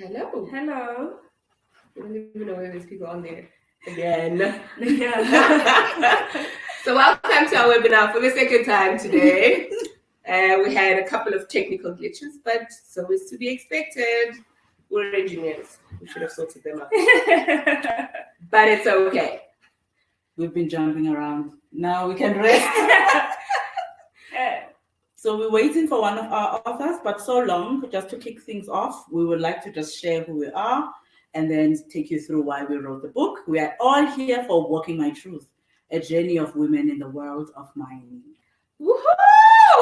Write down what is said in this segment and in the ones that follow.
Hello. Hello. I don't even know whether there's people on there again. Yeah. So welcome to our webinar for the second time today. We had a couple of technical glitches, but so is to be expected. We're engineers. We should have sorted them out. But it's okay. We've been jumping around. Now we can rest. So we're waiting for one of our authors, but so long, just to kick things off, we would like to just share who we are and then take you through why we wrote the book. We are all here for Walking My Truth, a journey of women in the world of mining. Woohoo!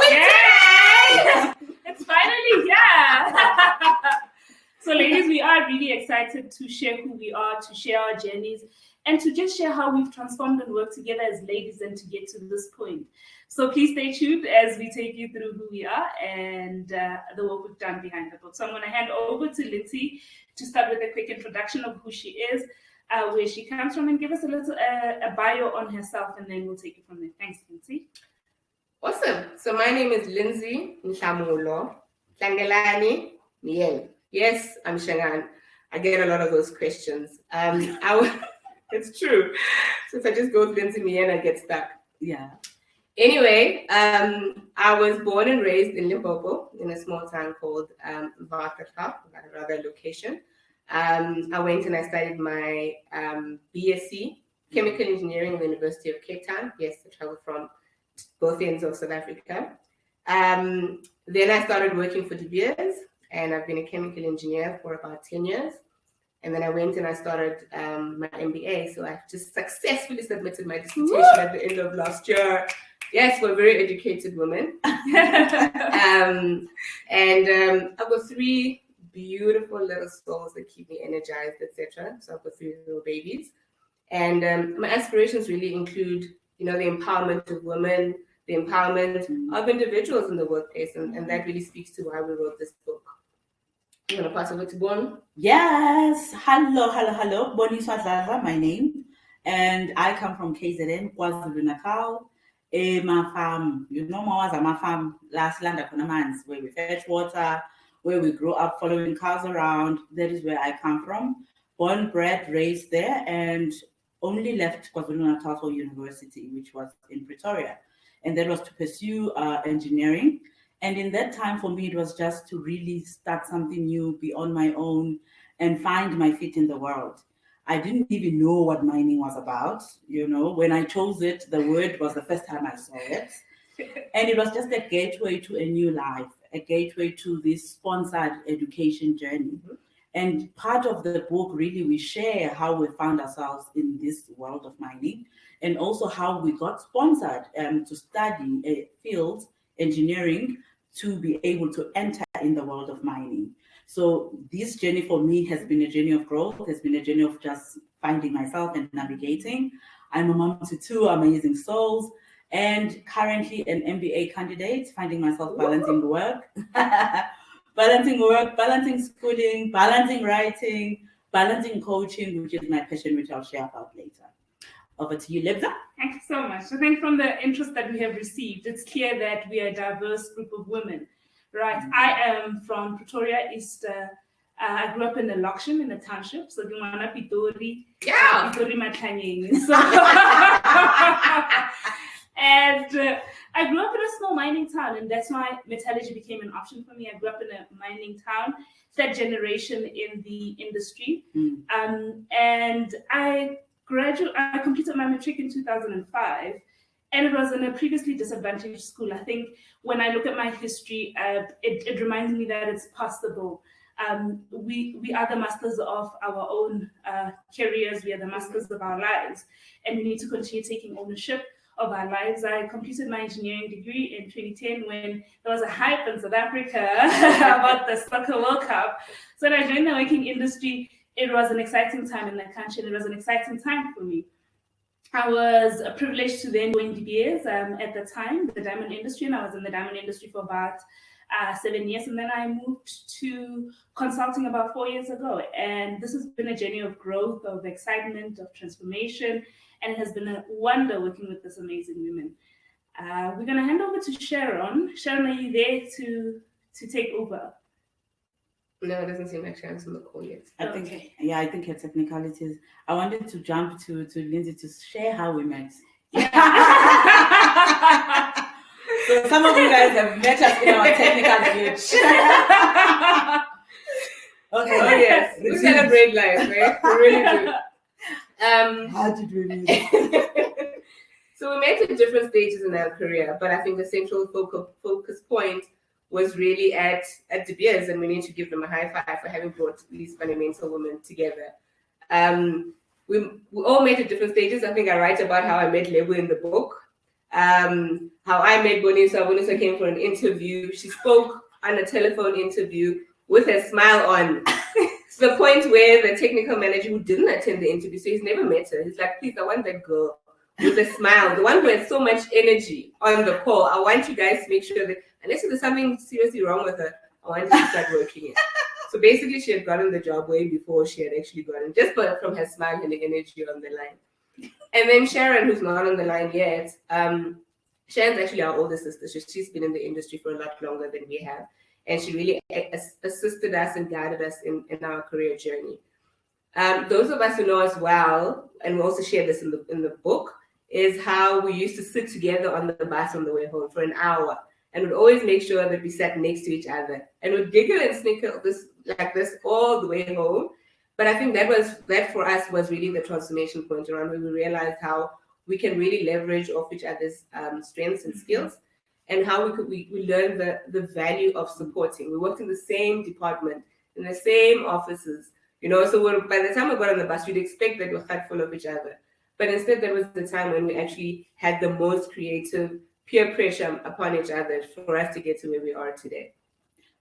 Yay! It's finally here. So ladies, we are really excited to share who we are, to share our journeys, and to just share how we've transformed and worked together as ladies and to get to this point. So please stay tuned as we take you through who we are and the work we've done behind the book. So I'm going to hand over to Lindsey to start with a quick introduction of who she is, where she comes from, and give us a little a bio on herself, and then we'll take it from there. Thanks, Lindsey. Awesome. So my name is Lindsey Miyen. Yes, I'm Sharon. I get a lot of those questions. It's true. So if I just go with Lindsey Miyen, I get stuck. Yeah. Anyway, I was born and raised in Limpopo, in a small town called Waterklap, rather location. I went and I studied my BSc, Chemical Engineering at the University of Cape Town. Yes, I traveled from both ends of South Africa. Then I started working for De Beers, and I've been a chemical engineer for about 10 years. And then I went and I started my MBA. So I've just successfully submitted my dissertation at the end of last year. Yes, we're very educated women. And I've got 3 beautiful little souls that keep me energized, etc. So I've got 3 little babies. And my aspirations really include, the empowerment of women, the empowerment of individuals in the workplace. And that really speaks to why we wrote this book. You want to pass over to Bon? Yes. Hello. Boniswa Dladla, my name. And I come from KZN, KwaZulu-Natal. My farm, my farm, last land of Kunamans, where we fetch water, where we grew up following cars around. That is where I come from. Born, bred, raised there, and only left KwaZulu-Natal for university, which was in Pretoria. And that was to pursue engineering. And in that time, for me, it was just to really start something new, be on my own, and find my feet in the world. I didn't even know what mining was about. When I chose it, the word was the first time I saw it. And it was just a gateway to a new life, a gateway to this sponsored education journey. And part of the book, really, we share how we found ourselves in this world of mining, and also how we got sponsored to study a field, engineering, to be able to enter in the world of mining. So this journey for me has been a journey of growth, has been a journey of just finding myself and navigating. I'm a mom to 2 amazing souls, and currently an MBA candidate, finding myself balancing work, balancing schooling, balancing writing, balancing coaching, which is my passion, which I'll share about later. Over to you, Lebza. Thank you so much. I think from the interest that we have received, it's clear that we are a diverse group of women, right? I am from Pretoria East. I grew up in the Lokshan, in the township. So you want to Pitori, Pitori Matlanyeng. So, and I grew up in a small mining town, and that's why metallurgy became an option for me. I grew up in a mining town, 3rd generation in the industry, and I completed my matric in 2005, and it was in a previously disadvantaged school. I think when I look at my history, it reminds me that it's possible. We are the masters of our own careers. We are the masters of our lives, and we need to continue taking ownership of our lives. I completed my engineering degree in 2010 when there was a hype in South Africa about the Soccer World Cup. So when I joined the working industry, it was an exciting time in the country, and it was an exciting time for me. I was privileged to then join De Beers at the time, the diamond industry, and I was in the diamond industry for about 7 years, and then I moved to consulting about 4 years ago. And this has been a journey of growth, of excitement, of transformation, and it has been a wonder working with this amazing women. We're going to hand over to Sharon. Sharon, are you there to take over? No, it doesn't seem like Sharon's on the call yet. I think her technicalities. I wanted to jump to Lindsey to share how we met. So some of you guys have met us in our technical glitch. Okay. Oh yes, we celebrate life, right? We really do. How did we meet? So we met at different stages in our career, but I think the central focus point was really at De Beers, and we need to give them a high five for having brought these fundamental women together. We all met at different stages. I think I write about how I met Lebo in the book, how I met Boniswa. Boniswa came for an interview. She spoke on a telephone interview with a smile on. To the point where the technical manager who didn't attend the interview, so he's never met her, he's like, please, I want that girl with a smile, the one who has so much energy on the call. I want you guys to make sure that unless there's something seriously wrong with her, I want you to start working it. So basically, she had gotten the job way before she had actually gotten, just from her smile and the energy on the line. And then Sharon, who's not on the line yet, Sharon's actually our older sister. She's been in the industry for a lot longer than we have. And she really assisted us and guided us in our career journey. Those of us who know us well, and we also share this in the book, is how we used to sit together on the bus on the way home for an hour, and would always make sure that we sat next to each other, and would giggle and snicker like this all the way home. But I think that for us was really the transformation point around where we realized how we can really leverage off each other's strengths and skills, and how we learned the value of supporting. We worked in the same department, in the same offices, so by the time we got on the bus, you'd expect that we're full of each other. But instead, there was the time when we actually had the most creative peer pressure upon each other for us to get to where we are today.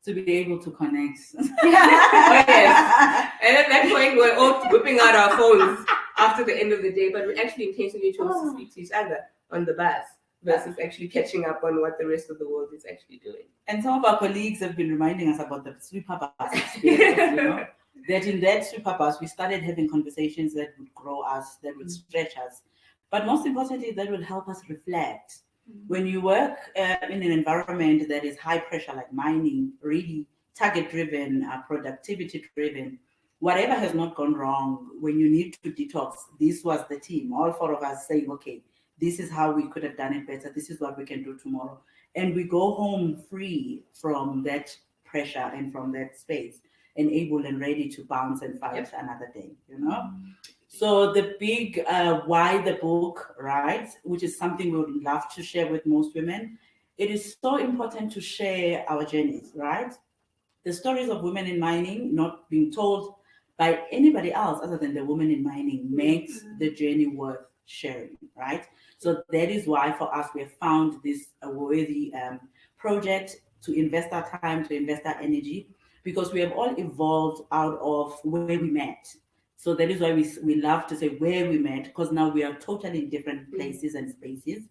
To be able to connect. Oh, yes. And at that point, we're all whipping out our phones after the end of the day, but we actually intentionally chose to speak to each other on the bus versus actually catching up on what the rest of the world is actually doing. And some of our colleagues have been reminding us about the sweeper bus experience, that in that sweeper bus, we started having conversations that would grow us, that would stretch us. But most importantly, that would help us reflect. When you work in an environment that is high pressure, like mining, really target-driven, productivity-driven, whatever has not gone wrong, when you need to detox, this was the team, all four of us saying, okay, this is how we could have done it better. This is what we can do tomorrow. And we go home free from that pressure and from that space, and able and ready to bounce and fight another day, So the big why the book, right, which is something we would love to share with most women, it is so important to share our journeys, right? The stories of women in mining not being told by anybody else other than the women in mining makes the journey worth sharing, right? So that is why for us, we have found this worthy project to invest our time, to invest our energy, because we have all evolved out of where we met. So that is why we love to say where we met, because now we are totally in different places and spaces.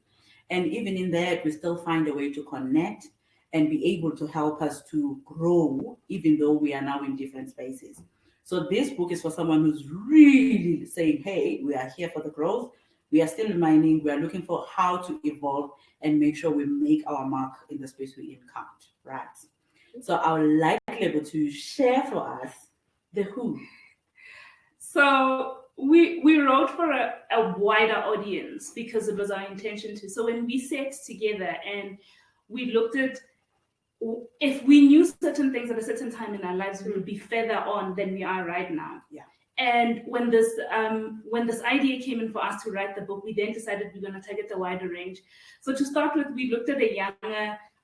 And even in that, we still find a way to connect and be able to help us to grow, even though we are now in different spaces. So this book is for someone who's really saying, hey, we are here for the growth. We are still in mining. We are looking for how to evolve and make sure we make our mark in the space we count, right? So I would like Lebo to share for us the who. So we wrote for a wider audience because it was our intention to. So when we sat together and we looked at, if we knew certain things at a certain time in our lives, we would be further on than we are right now. Yeah. And when this idea came in for us to write the book, we then decided we're going to target a wider range. So to start with, we looked at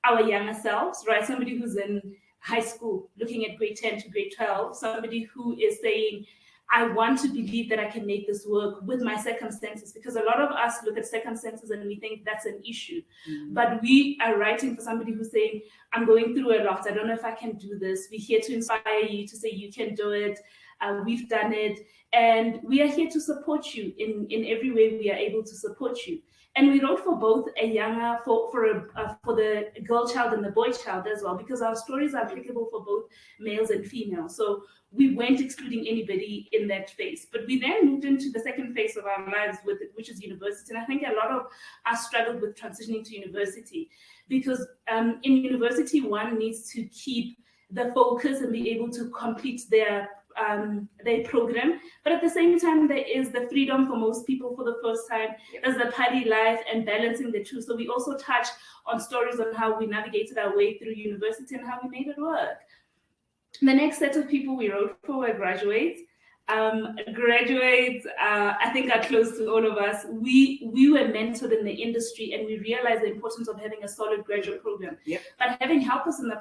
our younger selves, right? Somebody who's in high school, looking at grade 10 to grade 12, somebody who is saying, I want to believe that I can make this work with my circumstances, because a lot of us look at circumstances and we think that's an issue. But we are writing for somebody who's saying, I'm going through a lot. I don't know if I can do this. We're here to inspire you, to say you can do it. We've done it. And we are here to support you in every way we are able to support you. And we wrote for both for the girl child and the boy child as well, because our stories are applicable for both males and females. So we weren't excluding anybody in that phase. But we then moved into the second phase of our lives, which is university. And I think a lot of us struggled with transitioning to university, because in university, one needs to keep the focus and be able to complete their program. But at the same time, there is the freedom for most people for the first time. There's the party life and balancing the two. So we also touch on stories on how we navigated our way through university and how we made it work. The next set of people we wrote for were graduates. Graduates, I think, are close to all of us. We were mentored in the industry, and we realized the importance of having a solid graduate program. Yep. But having help us in the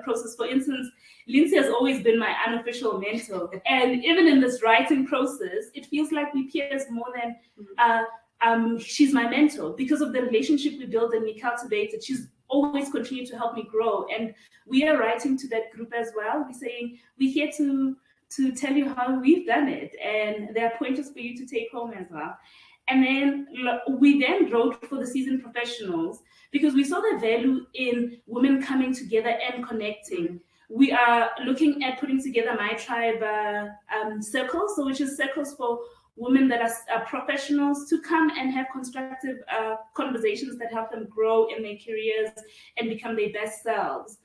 process, for instance, Lindsey has always been my unofficial mentor, and even in this writing process, it feels like we peers more than she's my mentor because of the relationship we built and we cultivated. She's always continued to help me grow, and we are writing to that group as well. We're saying we're here to tell you how we've done it, and there are pointers for you to take home as well. And then we wrote for the seasoned professionals because we saw the value in women coming together and connecting. We are looking at putting together My Tribe circles, so which is circles for women that are professionals to come and have constructive conversations that help them grow in their careers and become their best selves.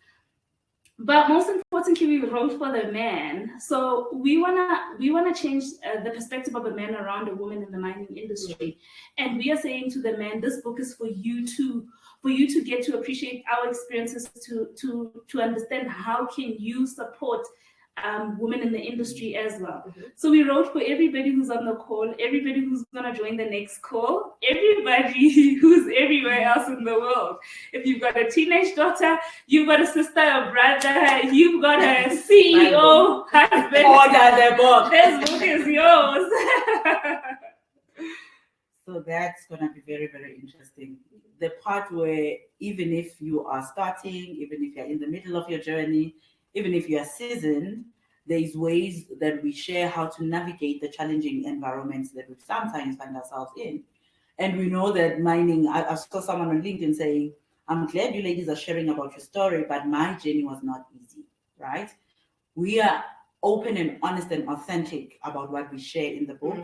But most importantly, we wrote for the man. So we wanna change the perspective of a man around a woman in the mining industry. And we are saying to the man, this book is for you to get to appreciate our experiences, to understand how can you support women in the industry as well. So we wrote for everybody who's on the call, everybody who's gonna join the next call, everybody who's everywhere else in the world. If you've got a teenage daughter, you've got a sister, a brother, you've got a CEO, husband. Order the book. This book is yours. So that's gonna be very, very interesting. The part where even if you are starting, even if you're in the middle of your journey, even if you are seasoned, there's ways that we share how to navigate the challenging environments that we sometimes find ourselves in. And we know that mining, I saw someone on LinkedIn saying, I'm glad you ladies are sharing about your story, but my journey was not easy, right? We are open and honest and authentic about what we share in the book,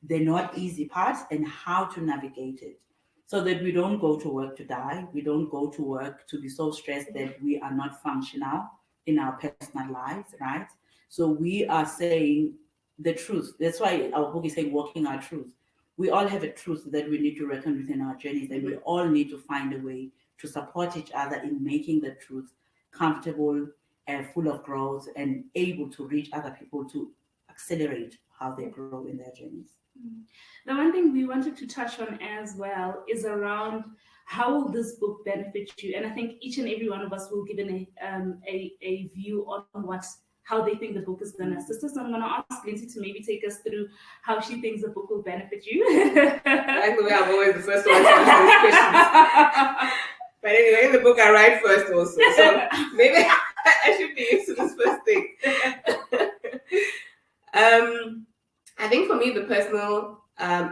the not easy parts and how to navigate it, so that we don't go to work to die. We don't go to work to be so stressed that we are not functional in our personal lives, right? So we are saying the truth. That's why our book is saying walking our truth. We all have a truth that we need to reckon with in our journeys, and we all need to find a way to support each other in making the truth comfortable and full of growth and able to reach other people to accelerate how they grow in their journeys. The one thing we wanted to touch on as well is around how will this book benefit you? And I think each and every one of us will give a view on how they think the book is going to assist us. So I'm going to ask Lindsey to maybe take us through how she thinks the book will benefit you. I like the way I'm always the first one to answer these questions. But anyway, in the book I write first also. So maybe I should be used to this first thing. I think for me, the personal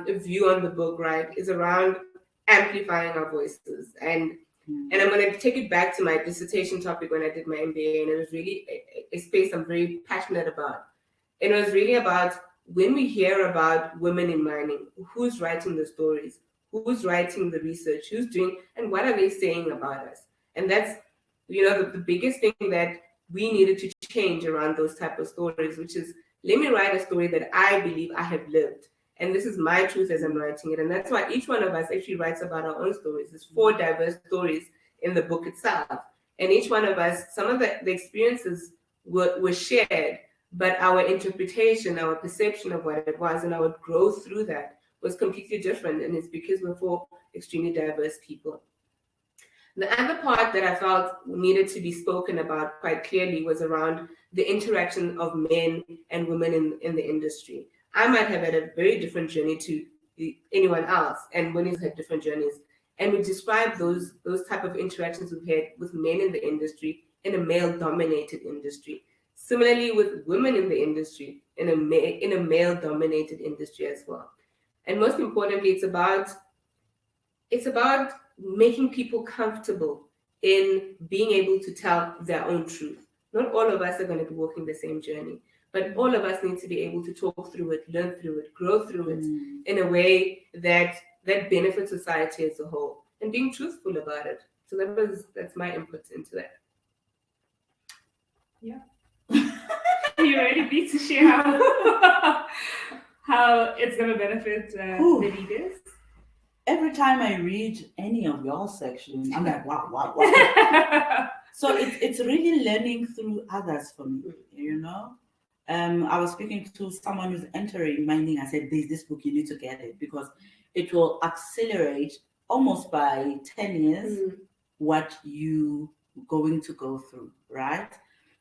view on the book, right, is around amplifying our voices. And I'm going to take it back to my dissertation topic when I did my MBA, and it was really a space I'm very passionate about. And it was really about when we hear about women in mining, who's writing the stories, who's writing the research, who's doing, and what are they saying about us? And that's, the biggest thing that we needed to change around those type of stories, which is, let me write a story that I believe I have lived. And this is my truth as I'm writing it. And that's why each one of us actually writes about our own stories. There's 4 diverse stories in the book itself. And each one of us, some of the experiences were shared, but our interpretation, our perception of what it was, and our growth through that was completely different. And it's because we're 4 extremely diverse people. The other part that I felt needed to be spoken about quite clearly was around the interaction of men and women in the industry. I might have had a very different journey to anyone else, and women had different journeys. And we describe those type of interactions we've had with men in the industry in a male-dominated industry. Similarly with women in the industry in a male-dominated industry as well. And most importantly, it's about making people comfortable in being able to tell their own truth. Not all of us are going to be walking the same journey, but all of us need to be able to talk through it, learn through it, grow through it in a way that benefits society as a whole, and being truthful about it. So that's my input into that. Yeah. You ready Bea, to share how it's going to benefit the leaders? Every time I read any of your sections, I'm like, wow. So it's really learning through others for me, you know. I was speaking to someone who's entering mining. I said, there's this book, you need to get it because it will accelerate almost by 10 years what you going to go through, right?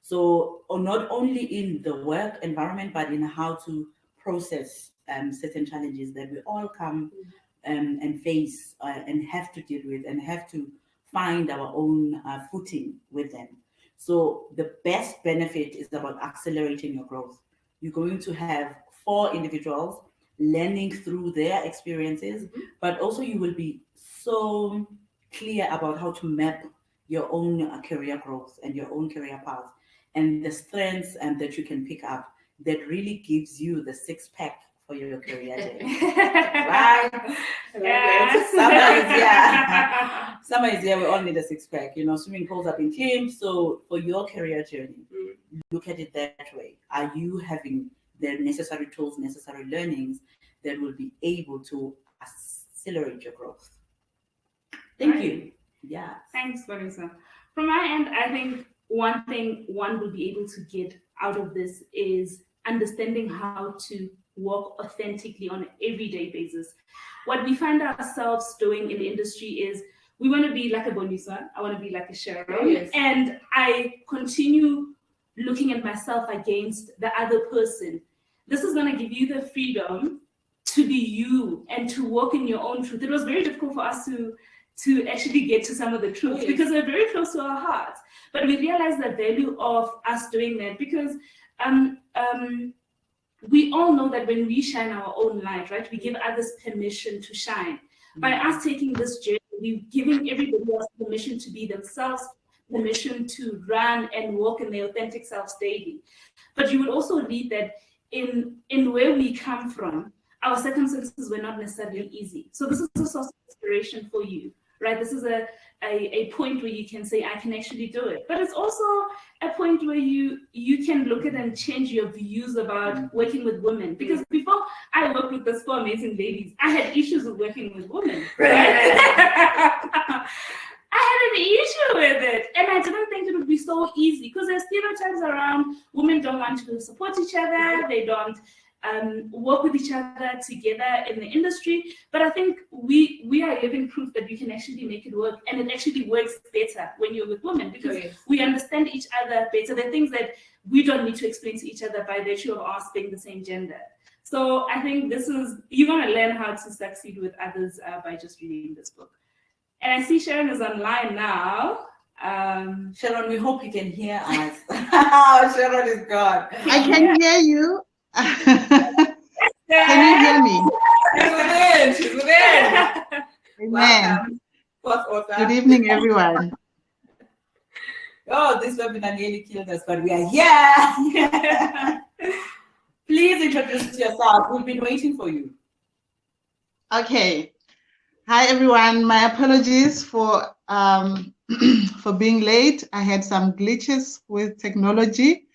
So, or not only in the work environment, but in how to process certain challenges that we all come and face and have to deal with and have to find our own footing with them. So the best benefit is about accelerating your growth. You're going to have 4 individuals learning through their experiences, but also you will be so clear about how to map your own career growth and your own career path and the strengths that you can pick up that really gives you the 6-pack for your career journey. Right? Yeah. Summer is here, we all need a 6-pack. You know, swimming pools have been cleaned. So for your career journey, look at it that way. Are you having the necessary tools, necessary learnings that will be able to accelerate your growth? Thank you. Yeah. Thanks, Boniswa. From my end, I think one thing one will be able to get out of this is understanding how to work authentically on an everyday basis. What we find ourselves doing in the industry is we want to be like a Boniswa, I want to be like a Sharon, and I continue looking at myself against the other person. This is going to give you the freedom to be you and to walk in your own truth. It was very difficult for us to actually get to some of the truth because they're very close to our hearts. But we realize the value of us doing that because we all know that when we shine our own light, right, we give others permission to shine. By us taking this journey, we're giving everybody else permission to be themselves, permission to run and walk in their authentic selves daily. But you would also read that in where we come from, our circumstances were not necessarily easy. So this is a source of inspiration for you, right? This is a point where you can say, I can actually do it. But it's also a point where you can look at and change your views about working with women. Because before I worked with those 4 amazing ladies, I had issues with working with women. Right? I had an issue with it. And I didn't think it would be so easy because there's stereotypes around women don't want to support each other. They don't work with each other together in the industry. But I think we are living proof that we can actually make it work, and it actually works better when you're with women because we understand each other better. There are things that we don't need to explain to each other by virtue of us being the same gender. So I think you're going to learn how to succeed with others by just reading this book. And I see Sharon is online now. Sharon, we hope you can hear us. Sharon is gone. I can hear you. Can you hear me? She's within. Amen. Welcome. Good evening, everyone. Oh, this webinar nearly killed us, but we are here. Please introduce yourself. We've been waiting for you. Okay. Hi, everyone. My apologies for for being late. I had some glitches with technology.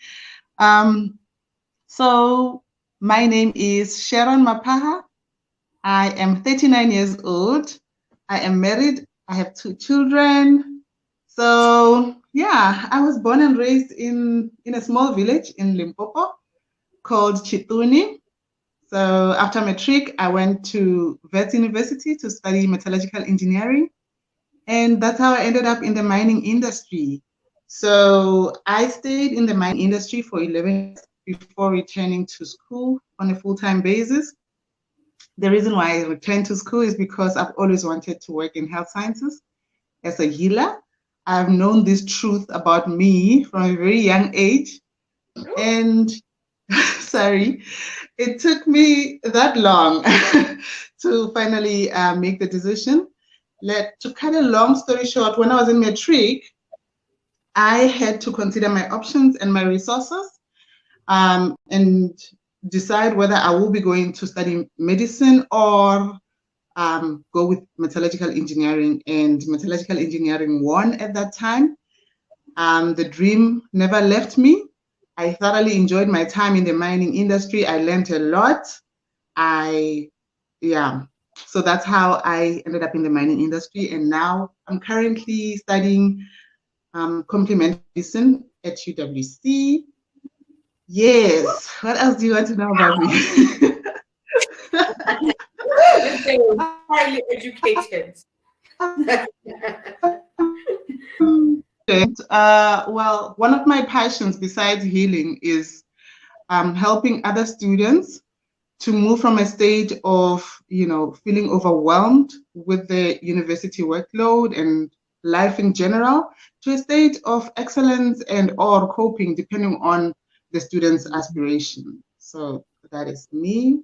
So my name is Sharon Maphaha. I am 39 years old. I am married. I have 2 children. So yeah, I was born and raised in a small village in Limpopo called Chituni. So after matric, I went to Wits University to study metallurgical engineering. And that's how I ended up in the mining industry. So I stayed in the mining industry for 11 years before returning to school on a full-time basis. The reason why I returned to school is because I've always wanted to work in health sciences as a healer. I've known this truth about me from a very young age. And sorry, it took me that long to finally make the decision. To cut a long story short, when I was in matric, I had to consider my options and my resources and decide whether I will be going to study medicine or go with metallurgical engineering. And metallurgical engineering won at that time. The dream never left me. I thoroughly enjoyed my time in the mining industry. I learned a lot. So that's how I ended up in the mining industry. And now I'm currently studying complementary medicine at UWC. Yes. What else do you want to know about me? Highly educated. Well, one of my passions besides healing is helping other students to move from a state of, feeling overwhelmed with the university workload and life in general to a state of excellence and or coping depending on the student's aspiration. So that is me.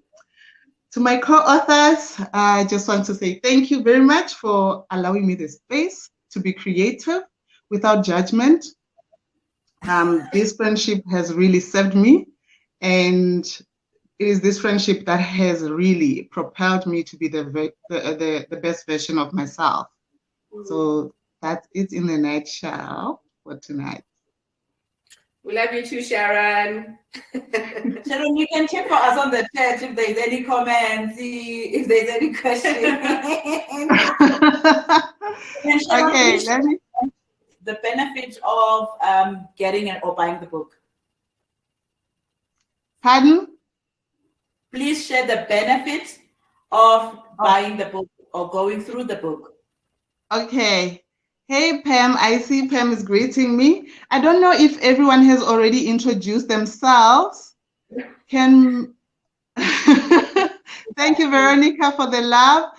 To my co-authors, I just want to say thank you very much for allowing me the space to be creative without judgment. This friendship has really served me, and it is this friendship that has really propelled me to be the best version of myself. So that's it in a nutshell for tonight. We love you too, Sharon. Sharon, you can check for us on the chat if there's any comments, if there's any questions. Okay, let me. The benefit of getting or buying the book. Pardon? Please share the benefit of buying the book or going through the book. Okay. Hey, Pam. I see Pam is greeting me. I don't know if everyone has already introduced themselves. Thank you, Veronica, for the love.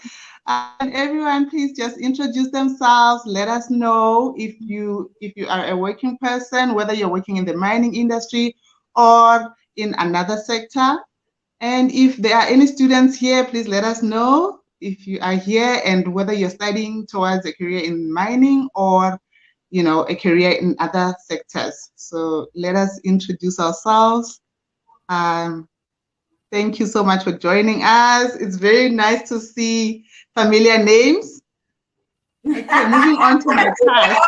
And everyone, please just introduce themselves. Let us know if you are a working person, whether you're working in the mining industry or in another sector. And if there are any students here, please let us know if you are here and whether you're studying towards a career in mining or, a career in other sectors. So let us introduce ourselves. Thank you so much for joining us. It's very nice to see familiar names. Okay, moving on to my task.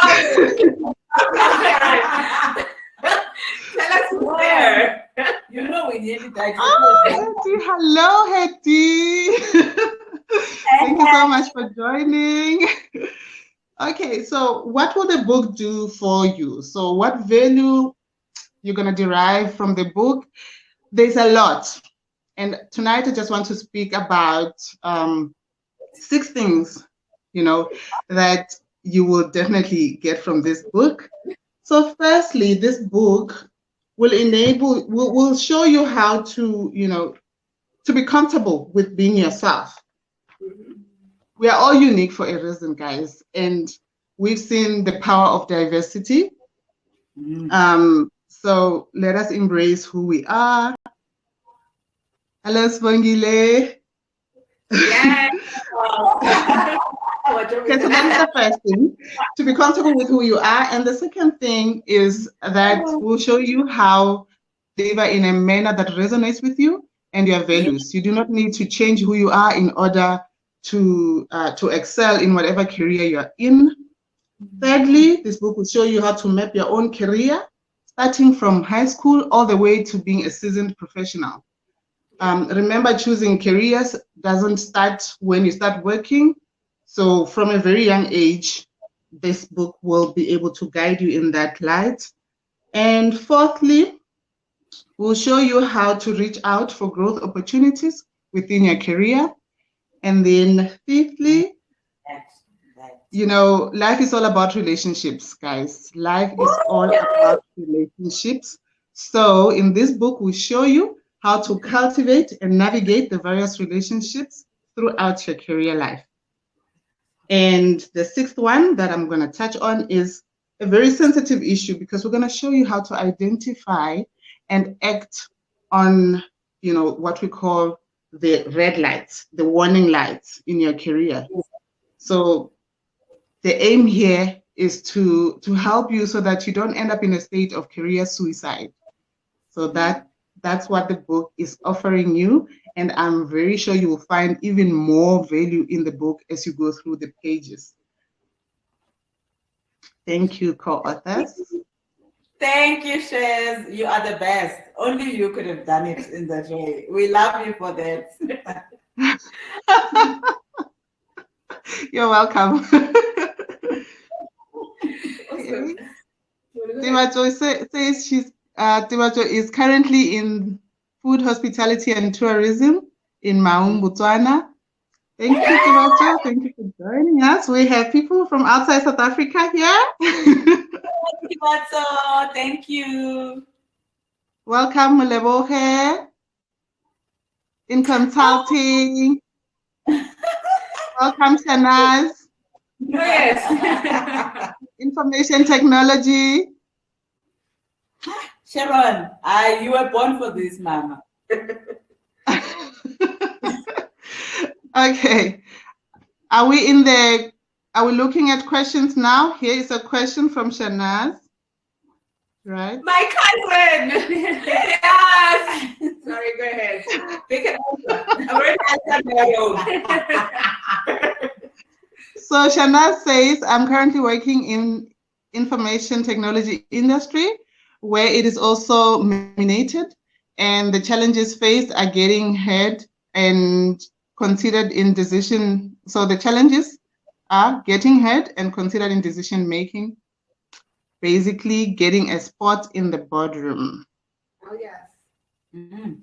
Tell us where. We nearly died. Oh, Hetty. Hello, Hetty. Thank you so much for joining. Okay, so what will the book do for you? So what value you're going to derive from the book? There's a lot. And tonight I just want to speak about 6 things, that you will definitely get from this book. So firstly, this book will show you how to, to be comfortable with being yourself. We are all unique for a reason, guys. And we've seen the power of diversity. So let us embrace who we are. Hello, Spongile. Yeah. Okay, so that is the first thing, to be comfortable with who you are. And the second thing is that we'll show you how to live in a manner that resonates with you and your values. You do not need to change who you are in order to excel in whatever career you're in. Thirdly, this book will show you how to map your own career, starting from high school all the way to being a seasoned professional. Remember, choosing careers doesn't start when you start working. So from a very young age, this book will be able to guide you in that light. And fourthly, we'll show you how to reach out for growth opportunities within your career. And then fifthly, life is all about relationships, guys. Life is all about relationships. So in this book, we'll show you how to cultivate and navigate the various relationships throughout your career life. And the 6th one that I'm going to touch on is a very sensitive issue, because we're going to show you how to identify and act on, what we call the red lights, the warning lights in your career. So the aim here is to help you so that you don't end up in a state of career suicide. So that's what the book is offering you. And I'm very sure you will find even more value in the book as you go through the pages. Thank you, co-authors. Thank you, Shez. You are the best. Only you could have done it in that way. We love you for that. You're welcome. Awesome. Timacho says Timacho is currently in food, hospitality, and tourism in Maung, Botswana. Thank you, Timacho. Thank you for joining us. We have people from outside South Africa here. Timacho, thank you. Welcome, Lebogang. In consulting. Welcome, Shanaz. Oh, yes. Information technology. Sharon, you were born for this, Mama. Okay. Are we looking at questions now? Here is a question from Shanaz. Right. My cousin. Yes. Sorry, go ahead. They can answer. I've already answered my own. So Shanaz says, I'm currently working in information technology industry where it is also nominated, and the challenges faced are getting heard and considered in decision. So the challenges are getting heard and considered in decision making, basically getting a spot in the boardroom. Oh, yes. Mm-hmm.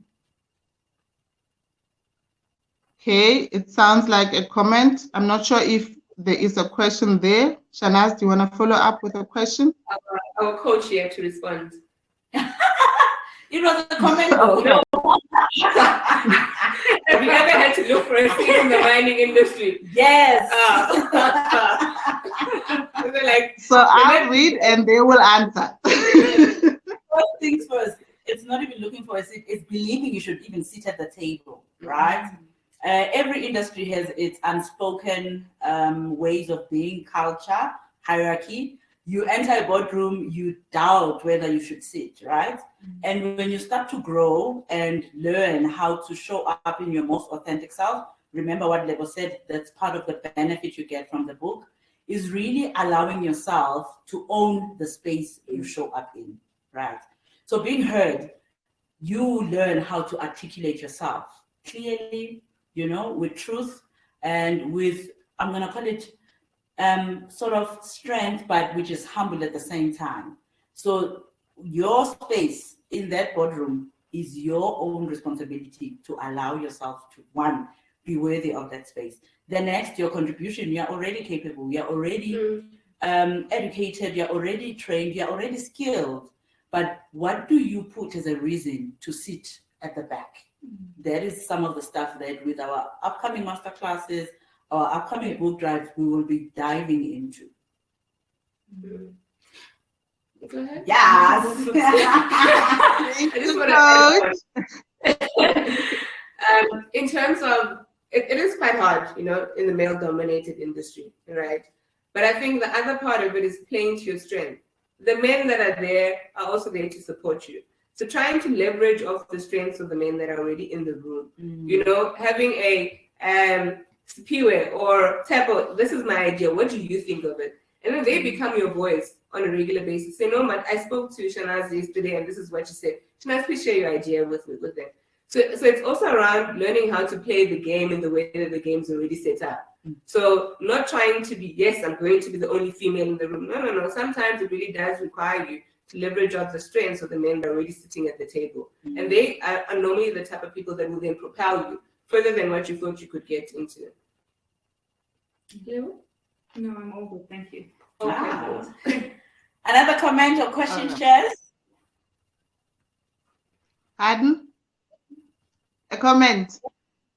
Okay, it sounds like a comment. I'm not sure if there is a question there. Shanaz, do you want to follow up with a question? Our coach here to respond. You know the comment. No. Have you ever had to look for a seat in the mining industry? Yes. So I'll read and they will answer. First things first, it's not even looking for a seat, it's believing you should even sit at the table, right? Mm-hmm. Every industry has its unspoken ways of being, culture, hierarchy. You enter a boardroom, you doubt whether you should sit, right? Mm-hmm. And when you start to grow and learn how to show up in your most authentic self, remember what Lebo said, that's part of the benefit you get from the book, is really allowing yourself to own the space you show up in, right? So being heard, you learn how to articulate yourself clearly, you know, with truth and with, I'm gonna call it sort of strength, but which is humble at the same time. So your space in that boardroom is your own responsibility to allow yourself to, one, be worthy of that space. The next, your contribution, you're already capable, you're already educated, you're already trained, you're already skilled. But what do you put as a reason to sit at the back? That is some of the stuff that with our upcoming masterclasses, our upcoming book drives, we will be diving into. Go ahead. Yes. In terms of, it is quite hard, you know, in the male-dominated industry, right? But I think the other part of it is playing to your strength. The men that are there are also there to support you. So trying to leverage off the strengths of the men that are already in the room. You know, having a Sipiwe or Tebo, this is my idea, what do you think of it? And then they become your voice on a regular basis. Say, no, but I spoke to Shanaz yesterday and this is what she said. Shanaz, please share your idea with them. So it's also around learning how to play the game in the way that the game's already set up. So not trying to be, yes, I'm going to be the only female in the room. No. Sometimes it really does require you to leverage off the strengths of the men that are already sitting at the table. And they are normally the type of people that will then propel you further than what you thought you could get into. No, I'm all good. Thank you. Okay. Wow. Another comment or question, Chaz? Pardon? A comment?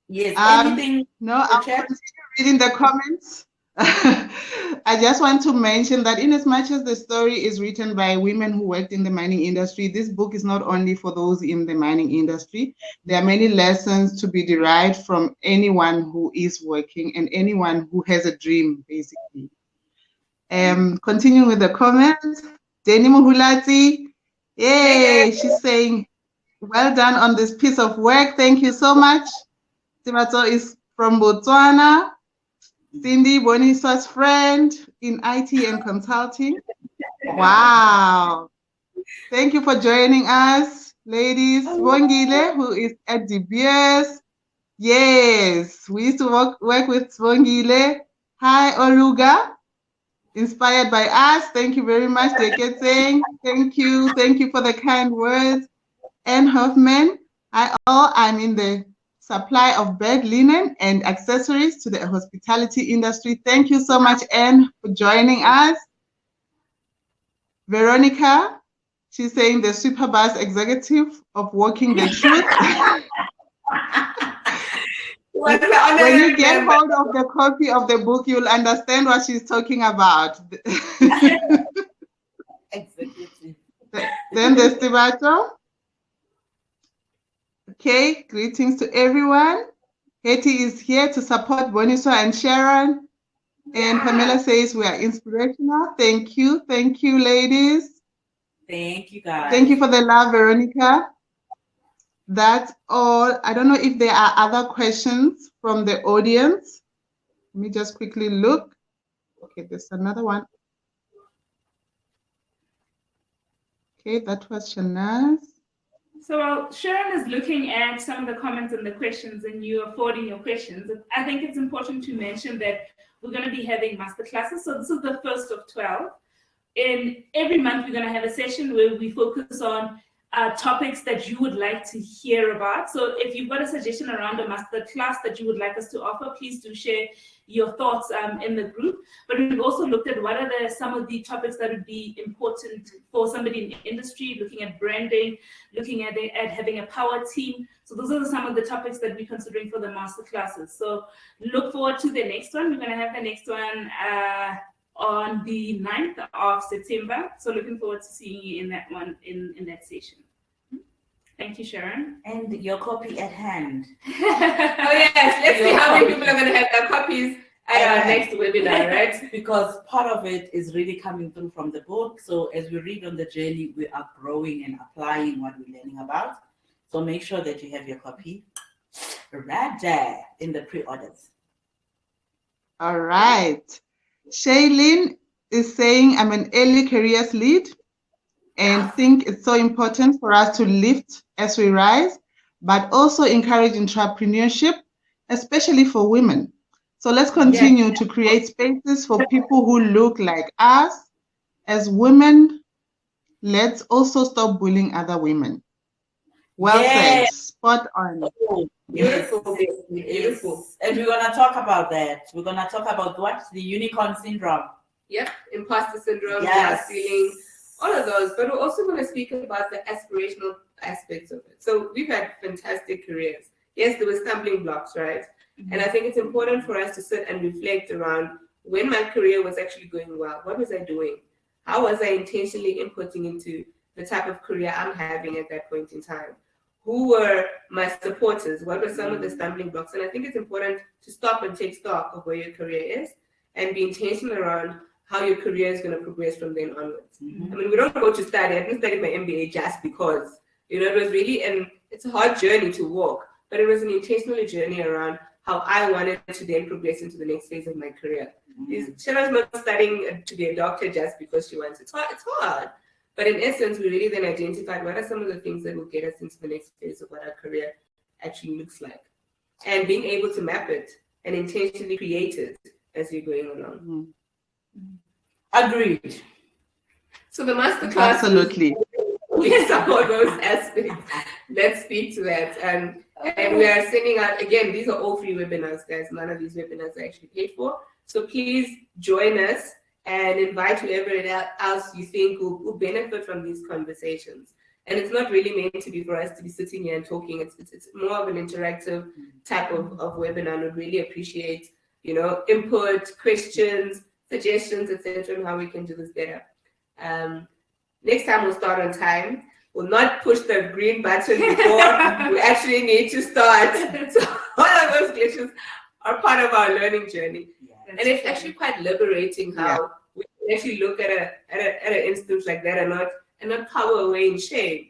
Yes, anything? No, I'll continue reading the comments. I just want to mention that in as much as the story is written by women who worked in the mining industry, this book is not only for those in the mining industry. There are many lessons to be derived from anyone who is working and anyone who has a dream, basically. Continuing with the comments, Deni Muhulati, yay, she's saying, well done on this piece of work. Thank you so much. Timato is from Botswana. Cindy, Boniswa's friend in IT and consulting. Wow. Thank you for joining us, ladies. Svongile, who is at De Beers. Yes, we used to work with Svongile. Hi, Oluga. Inspired by us. Thank you very much, Deketseng. Thank you. Thank you for the kind words. Anne Hoffman. I'm in the supply of bed linen and accessories to the hospitality industry. Thank you so much, Anne, for joining us. Veronica, she's saying the superbus executive of Walking the Truth. When you get hold of the copy of the book, you'll understand what she's talking about. Executive. Then there's Tibato. Okay, greetings to everyone. Hetty is here to support Boniswa and Sharon. And Pamela says we are inspirational. Thank you, ladies. Thank you, guys. Thank you for the love, Veronica. That's all. I don't know if there are other questions from the audience. Let me just quickly look. Okay, there's another one. Okay, that was Shanaz. So while Sharon is looking at some of the comments and the questions and you are forwarding your questions, I think it's important to mention that we're going to be having masterclasses. So this is the first of 12. In every month, we're going to have a session where we focus on topics that you would like to hear about. So if you've got a suggestion around a master class that you would like us to offer, please do share your thoughts in the group. But we've also looked at what are some of the topics that would be important for somebody in the industry, looking at branding, looking at having a power team. So those are some of the topics that we're considering for the master classes. So look forward to the next one. We're going to have the next one on the 9th of September. So looking forward to seeing you in that one, in that session. Thank you, Sharon. And your copy at hand. Oh yes, let's see how many people are going to have their copies at our next webinar, right? Because part of it is really coming through from the book. So as we read on the journey, we are growing and applying what we're learning about. So make sure that you have your copy right there in the pre-orders. All right. Shailene is saying, I'm an early careers lead and think it's so important for us to lift as we rise, but also encourage entrepreneurship, especially for women. So let's continue to create spaces for people who look like us. As women, let's also stop bullying other women. Well said, spot on. Oh, beautiful, beautiful. And we're going to talk about that. We're going to talk about what? The unicorn syndrome. Yep, imposter syndrome, glass ceiling, all of those. But we're also going to speak about the aspirational aspects of it. So we've had fantastic careers. Yes, there were stumbling blocks, right? Mm-hmm. And I think it's important for us to sit and reflect around when my career was actually going well. What was I doing? How was I intentionally inputting into the type of career I'm having at that point in time? Who were my supporters? What were some of the stumbling blocks? And I think it's important to stop and take stock of where your career is and be intentional around how your career is going to progress from then onwards. Mm-hmm. I mean, we don't go to study. I didn't study my MBA just because, it was really, and it's a hard journey to walk, but it was an intentional journey around how I wanted to then progress into the next phase of my career. Mm-hmm. Sharon's not studying to be a doctor just because she wants it. It's hard. But in essence, we really then identified what are some of the things that will get us into the next phase of what our career actually looks like. And being able to map it and intentionally create it as you're going along. Mm-hmm. Agreed. So the masterclass. Absolutely. We support those aspects. Let's speak to that. And we are sending out, again, these are all free webinars, guys. None of these webinars are actually paid for. So please join us and invite whoever else you think will benefit from these conversations. And it's not really meant to be for us to be sitting here and talking. It's more of an interactive type of webinar. And we'd really appreciate, input, questions, suggestions, etc., on how we can do this better. Next time we'll start on time. We'll not push the green button before we actually need to start. So all of those glitches are part of our learning journey. And it's actually quite liberating how we can actually look at an instance like that and not cower away in shame,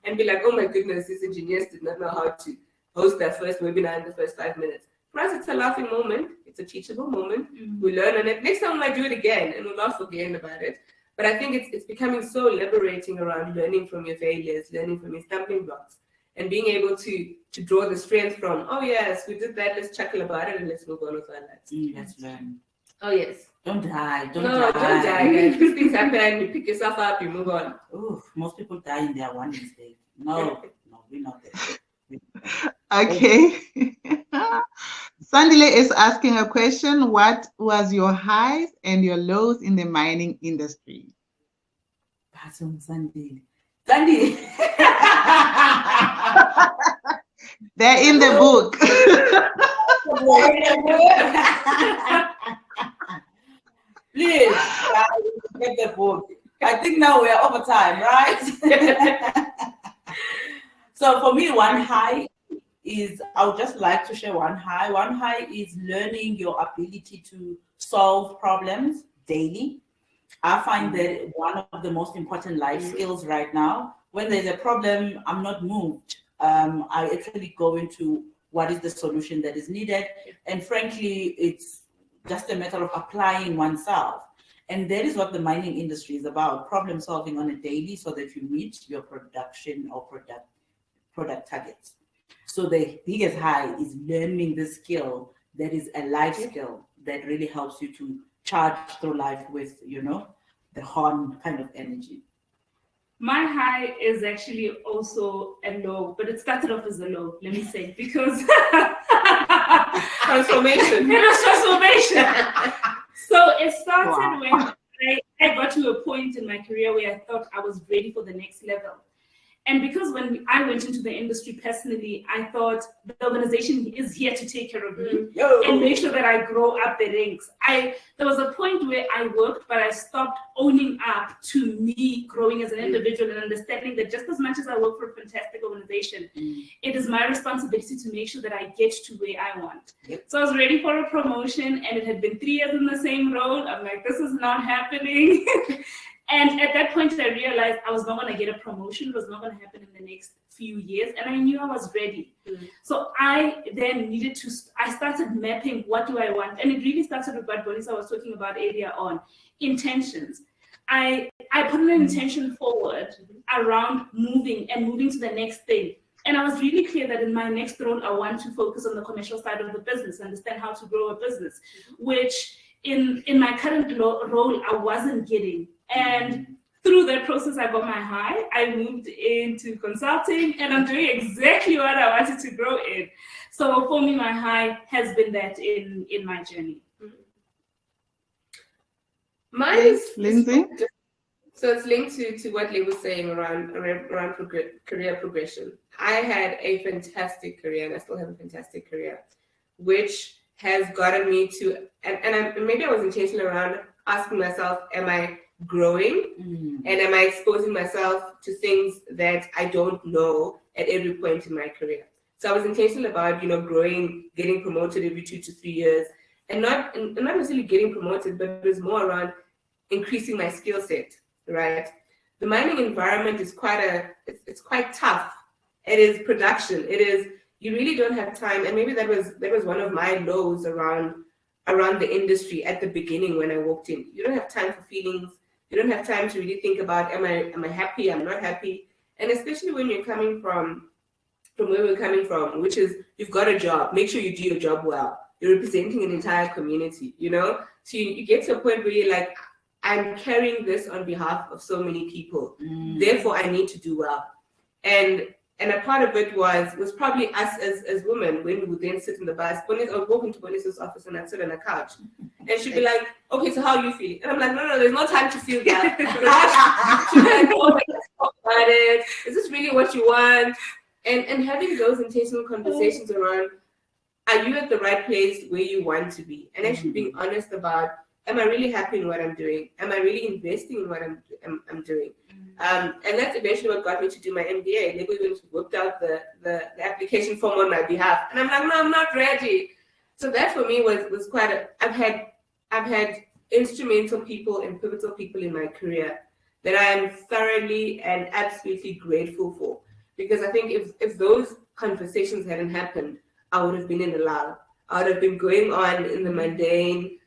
and be like, oh my goodness, these engineers did not know how to host their first webinar in the first 5 minutes. For us, it's a laughing moment. It's a teachable moment. Mm-hmm. We learn on it. Next time we might do it again and we'll laugh again about it. But I think it's becoming so liberating around learning from your failures, learning from your stumbling blocks, and being able to draw the strength from, oh yes, we did that, let's chuckle about it and let's move on with our lives. Let's learn. Oh yes. Don't die. Don't Don't die, guys. These things happen, you pick yourself up, you move on. Ooh, most people die in their one mistake. No, we're not there. Okay. Sandile is asking a question. What was your highs and your lows in the mining industry? Sandy. They're in the book. Please, get the book. I think now we're over time, right? So for me, one high is, I would just like to share one high. One high is learning your ability to solve problems daily. I find that one of the most important life skills right now. When there's a problem, I'm not moved. I actually go into what is the solution that is needed. And frankly, it's just a matter of applying oneself. And that is what the mining industry is about, problem solving on a daily so that you meet your production or product targets. So the biggest high is learning the skill that is a life skill that really helps you to charge through life with, the horn kind of energy. My high is actually also a low, but it started off as a low, let me say, because transformation. It was transformation. So it started when I got to a point in my career where I thought I was ready for the next level. And because when I went into the industry personally, I thought the organization is here to take care of me and make sure that I grow up the ranks. There was a point where I worked, but I stopped owning up to me growing as an individual and understanding that just as much as I work for a fantastic organization, it is my responsibility to make sure that I get to where I want. So I was ready for a promotion, and it had been 3 years in the same role. I'm like, this is not happening. And at that point, I realized I was not going to get a promotion. It was not going to happen in the next few years. And I knew I was ready. So I then I started mapping, what do I want? And it really started with what Boniswa was talking about earlier on, intentions. I put an intention forward around moving to the next thing. And I was really clear that in my next role, I want to focus on the commercial side of the business, understand how to grow a business, which in my current role, I wasn't getting. And through that process, I got my high. I moved into consulting, and I'm doing exactly what I wanted to grow in. So for me, my high has been that in my journey. Mine is Lindsey. So it's linked to what Lee was saying around career progression. I had a fantastic career, and I still have a fantastic career, which has gotten me to, and maybe I was intentional around asking myself, am I growing and am I exposing myself to things that I don't know at every point in my career? So I was intentional about, growing, getting promoted every 2 to 3 years, and not necessarily getting promoted, but it was more around increasing my skill set, right? The mining environment is it's quite tough. It is production. It is, you really don't have time. And maybe that was one of my lows around the industry at the beginning when I walked in. You don't have time for feelings. You don't have time to really think about, am I happy? I'm not happy. And especially when you're coming from where we're coming from, which is, you've got a job, make sure you do your job well. You're representing an entire community, So you get to a point where you're like, I'm carrying this on behalf of so many people. Therefore, I need to do well. And a part of it was probably us as women, when we would then sit in the bus. I would walk into Boniswa's office and I'd sit on a couch. And she'd be like, okay, so how are you feeling? And I'm like, no, there's no time to feel that. She'd be like, oh, let's talk about it. Is this really what you want? And having those intentional conversations around, are you at the right place where you want to be? And actually being honest about, am I really happy in what I'm doing? Am I really investing in what I'm doing? And that's eventually what got me to do my MBA. They even whipped out the application form on my behalf. And I'm like, no, I'm not ready. So that for me was quite I've had instrumental people and pivotal people in my career that I am thoroughly and absolutely grateful for. Because I think if those conversations hadn't happened, I would have been in a lull. I would have been going on in the mundane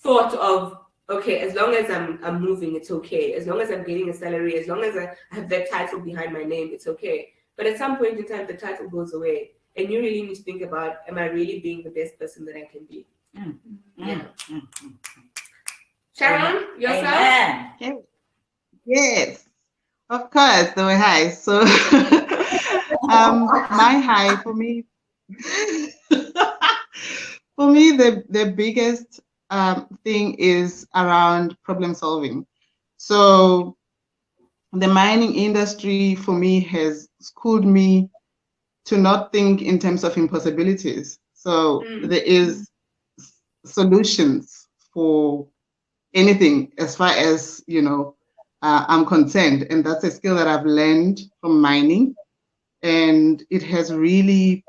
thought of, okay, as long as I'm moving, it's okay. As long as I'm getting a salary, as long as I have that title behind my name, it's okay. But at some point in time, the title goes away, and you really need to think about: am I really being the best person that I can be? Yeah. Sharon, yourself? Amen. Yes, of course, they were high. So my high for me, the biggest thing is around problem solving. So the mining industry for me has schooled me to not think in terms of impossibilities. So there is solutions for anything as far as, I'm concerned. And that's a skill that I've learned from mining. And it has really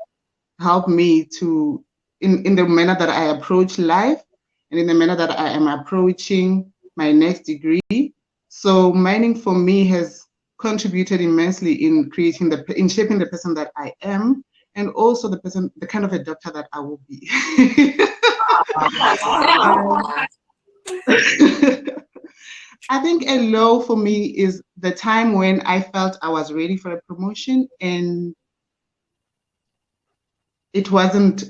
helped me to, in the manner that I approach life and in the manner that I am approaching my next degree. So mining for me has contributed immensely in in shaping the person that I am, and also the kind of a doctor that I will be. I think a low for me is the time when I felt I was ready for a promotion and it wasn't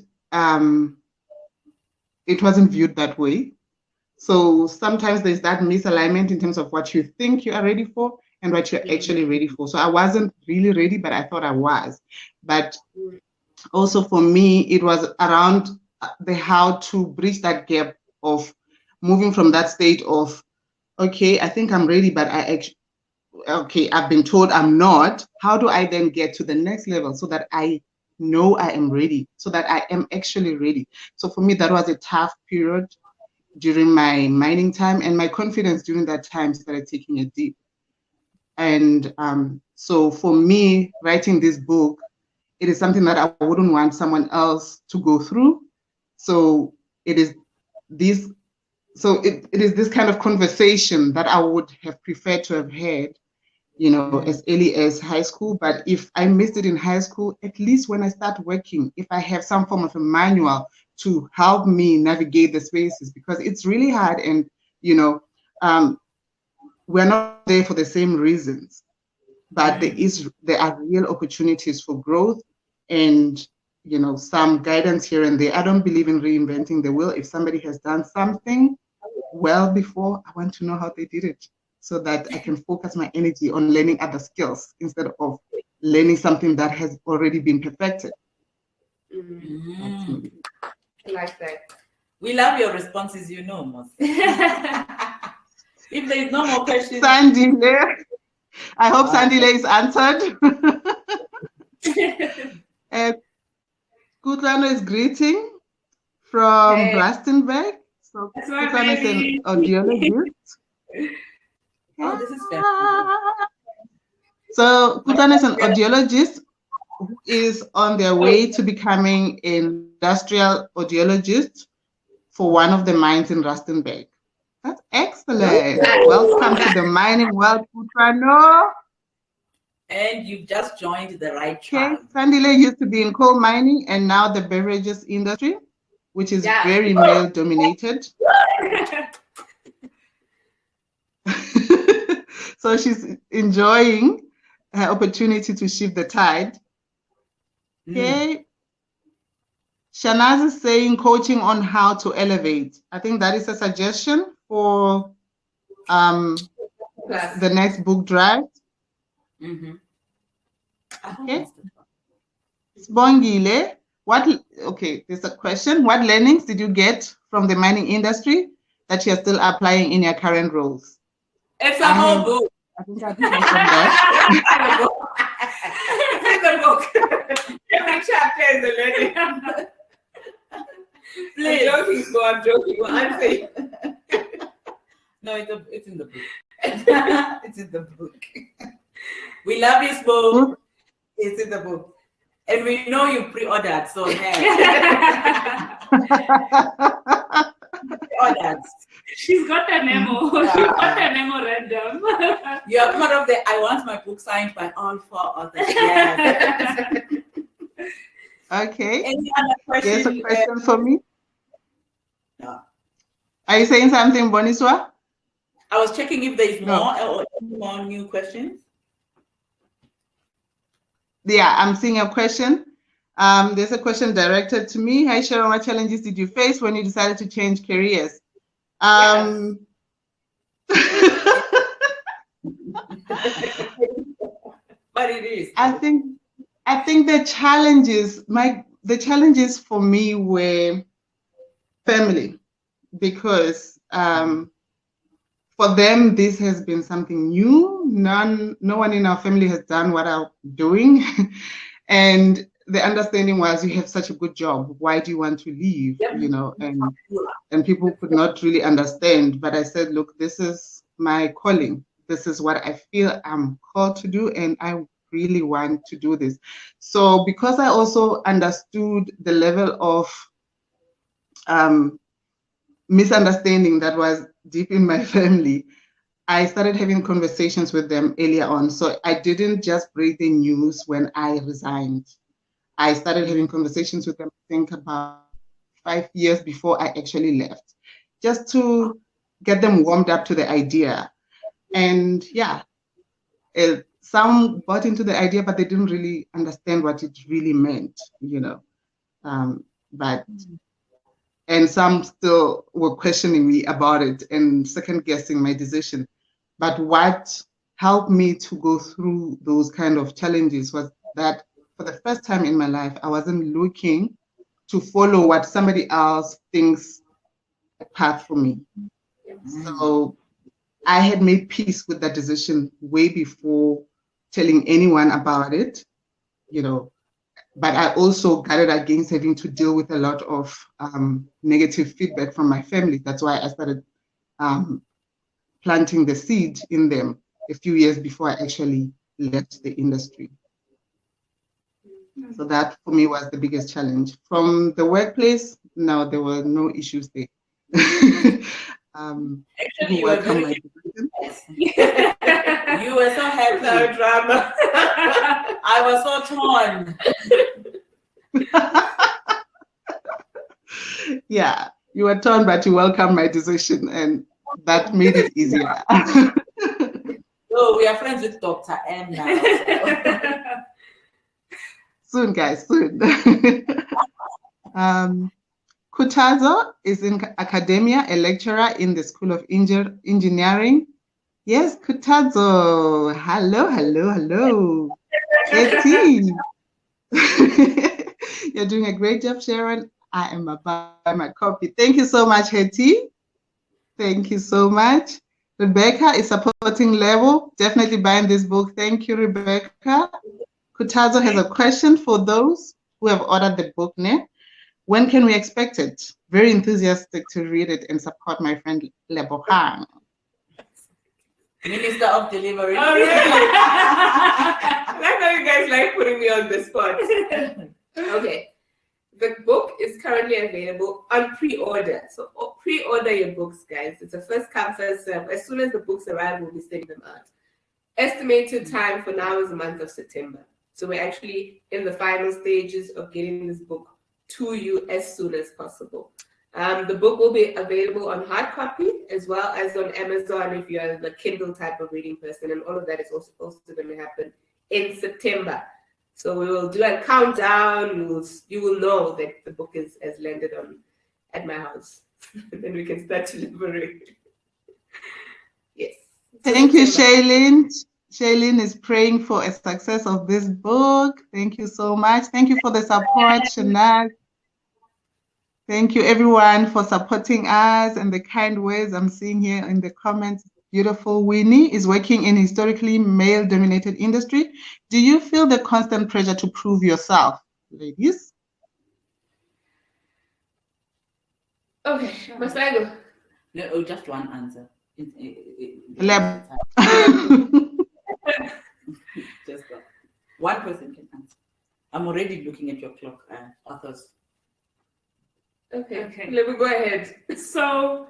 viewed that way. So sometimes there's that misalignment in terms of what you think you are ready for and what you're actually ready for. So I wasn't really ready, but I thought I was. But also for me, it was around the how to bridge that gap of moving from that state of, okay, I think I'm ready, but I've been told I'm not. How do I then get to the next level so that I know I am ready, so that I am actually ready? So for me, that was a tough period during my mining time, and my confidence during that time started taking a dip. And so for me, writing this book, it is something that I wouldn't want someone else to go through. So it is this kind of conversation that I would have preferred to have had, as early as high school. But if I missed it in high school, at least when I start working, if I have some form of a manual to help me navigate the spaces, because it's really hard, and we're not there for the same reasons, but there are real opportunities for growth and some guidance here and there. I don't believe in reinventing the wheel. If somebody has done something well before, I want to know how they did it, so that I can focus my energy on learning other skills instead of learning something that has already been perfected. I like that. We love your responses, Mos. If there is no more questions. Sandile, I hope Sandile is answered. Kutlano is greeting from Rustenburg. So Kutlano is an audiologist. Oh, this is fair. So Kutlano is an audiologist who is on their way to becoming an industrial audiologist for one of the mines in Rustenburg. That's excellent. Welcome to the mining world, Kutlano. And you've just joined the right tribe. Okay, Sandile used to be in coal mining and now the beverages industry, which is very male dominated. So she's enjoying her opportunity to shift the tide. Okay. Shanaz is saying coaching on how to elevate. I think that is a suggestion for the next book drive. Okay. Bongile, there's a question. What learnings did you get from the mining industry that you're still applying in your current roles? It's a whole book. I think I've mentioned that. It's in the book. Every chapter is a learning. Please. I'm joking. Well, I'm saying. No, it's in the book. It's in the book. We love this book. It's in the book. And we know you pre-ordered, so She's got the memo. She's got the memo read down. You are part of I want my book signed by all 4 others. Yes. Okay. Any other question? There's a question for me. No. Are you saying something, Boniswa? I was checking if there is No. more or any more new questions. Yeah, I'm seeing a question. There's a question directed to me. Hi, Sharon, what challenges did you face when you decided to change careers? Yes. But it is. I think the challenges for me were family, because for them this has been something new. No one in our family has done what I'm doing, and the understanding was, you have such a good job, why do you want to leave? Yep. You know, and people could not really understand. But I said, look, this is my calling. This is what I feel I'm called to do, and I really want to do this. So because I also understood the level of misunderstanding that was deep in my family, I started having conversations with them earlier on. So I didn't just break the news when I resigned. I started having conversations with them, I think about 5 years before I actually left, just to get them warmed up to the idea. And yeah, some bought into the idea, but they didn't really understand what it really meant, you know. And some still were questioning me about it and second guessing my decision. But what helped me to go through those kind of challenges was that for the first time in my life, I wasn't looking to follow what somebody else thinks a path for me. So I had made peace with that decision way before telling anyone about it, you know. But I also guarded against having to deal with a lot of negative feedback from my family. That's why I started planting the seed in them a few years before I actually left the industry. So that for me was the biggest challenge. From the workplace, no, there were no issues there. Actually, you were very you were so happy. No drama. I was so torn. Yeah, you were torn, but you welcomed my decision, and that made it easier. So we are friends with Dr. M now. Soon, guys, soon. Kutazo is in academia, a lecturer in the School of Engineering. Yes, Kutazo. Hello, hello, hello. Hetty. You're doing a great job, Sharon. I am about my copy. Thank you so much, Hetty. Thank you so much. Rebecca is supporting Level. Definitely buying this book. Thank you, Rebecca. Kutazo has a question for those who have ordered the book now. When can we expect it? Very enthusiastic to read it and support my friend Lebogang. Minister of Delivery. Oh, really? That's how you guys like putting me on the spot. Okay. The book is currently available on pre-order. So pre-order your books, guys. It's a first come, first serve. As soon as the books arrive, we'll be sending them out. Estimated time for now is the month of September. So we're actually in the final stages of getting this book to you as soon as possible. The book will be available on hard copy as well as on Amazon if you're the Kindle type of reading person, and all of that is also going to happen in September. So we will do a countdown. You will know that the book has landed at my house. Then we can start delivering. Yes. Thank you, Shailene. Shailene is praying for a success of this book. Thank you so much. Thank you for the support, Shanaz. Thank you, everyone, for supporting us and the kind words I'm seeing here in the comments. Beautiful. Winnie is working in historically male-dominated industry. Do you feel the constant pressure to prove yourself, ladies? Okay, must I go? No, just one answer. Just one person can answer. I'm already looking at your clock, authors. Okay. Let me go ahead. So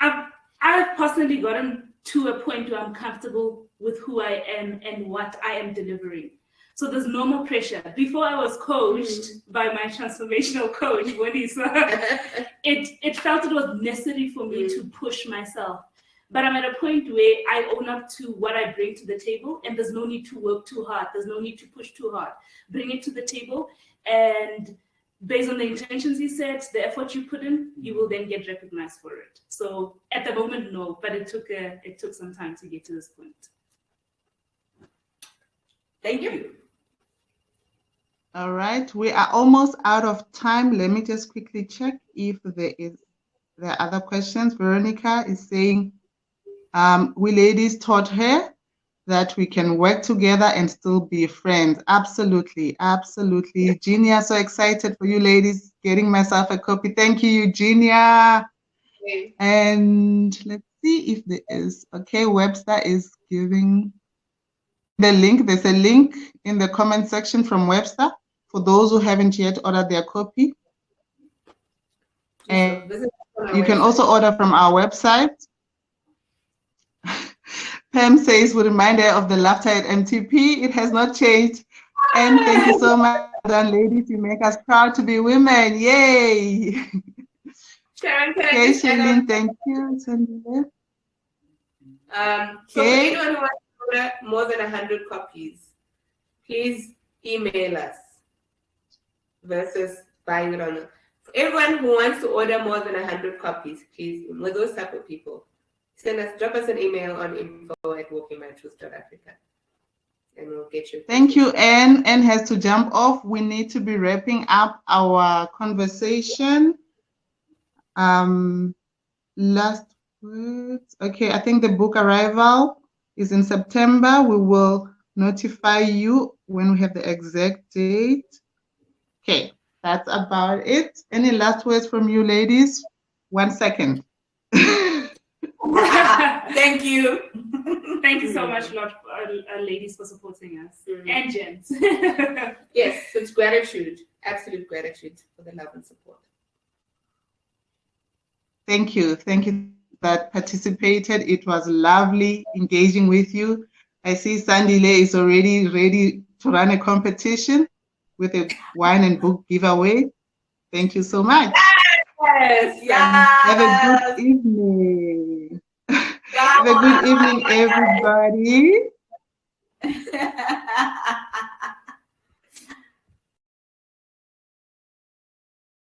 I've personally gotten to a point where I'm comfortable with who I am and what I am delivering. So there's no more pressure. Before I was coached by my transformational coach, Boniswa, it felt it was necessary for me to push myself. But I'm at a point where I own up to what I bring to the table, and there's no need to work too hard. There's no need to push too hard. Bring it to the table, and based on the intentions you set, the effort you put in, you will then get recognized for it. So at the moment, no, but it took some time to get to this point. Thank you. All right, we are almost out of time. Let me just quickly check if there are other questions. Veronica is saying, we ladies taught her that we can work together and still be friends. Absolutely, absolutely. Eugenia, so excited for you ladies, getting myself a copy. Thank you, Eugenia. Okay. And let's see if there is. Okay, Webster is giving the link. There's a link in the comment section from Webster for those who haven't yet ordered their copy. And you can also order from our website. Pam says, we remind her of the laughter at MTP. It has not changed. And thank you so much, ladies. You make us proud to be women. Yay. Sharon, can okay, Shailene, thank you. So for anyone who wants to order more than 100 copies, please email us versus buying it on. For everyone who wants to order more than 100 copies, please, with those type of people, drop us an email on info@walkingmytruth.africa, and we'll get you. Thank you, Anne. Anne has to jump off. We need to be wrapping up our conversation. Last words. Okay, I think the book arrival is in September. We will notify you when we have the exact date. Okay, that's about it. Any last words from you, ladies? 1 second. Thank you. Thank you so much, ladies, for supporting us, and gents. Yes, it's gratitude, absolute gratitude for the love and support. Thank you. Thank you that participated. It was lovely engaging with you. I see Sandile is already ready to run a competition with a wine and book giveaway. Thank you so much. Yes, yes. Have a good evening. Have a good evening, everybody.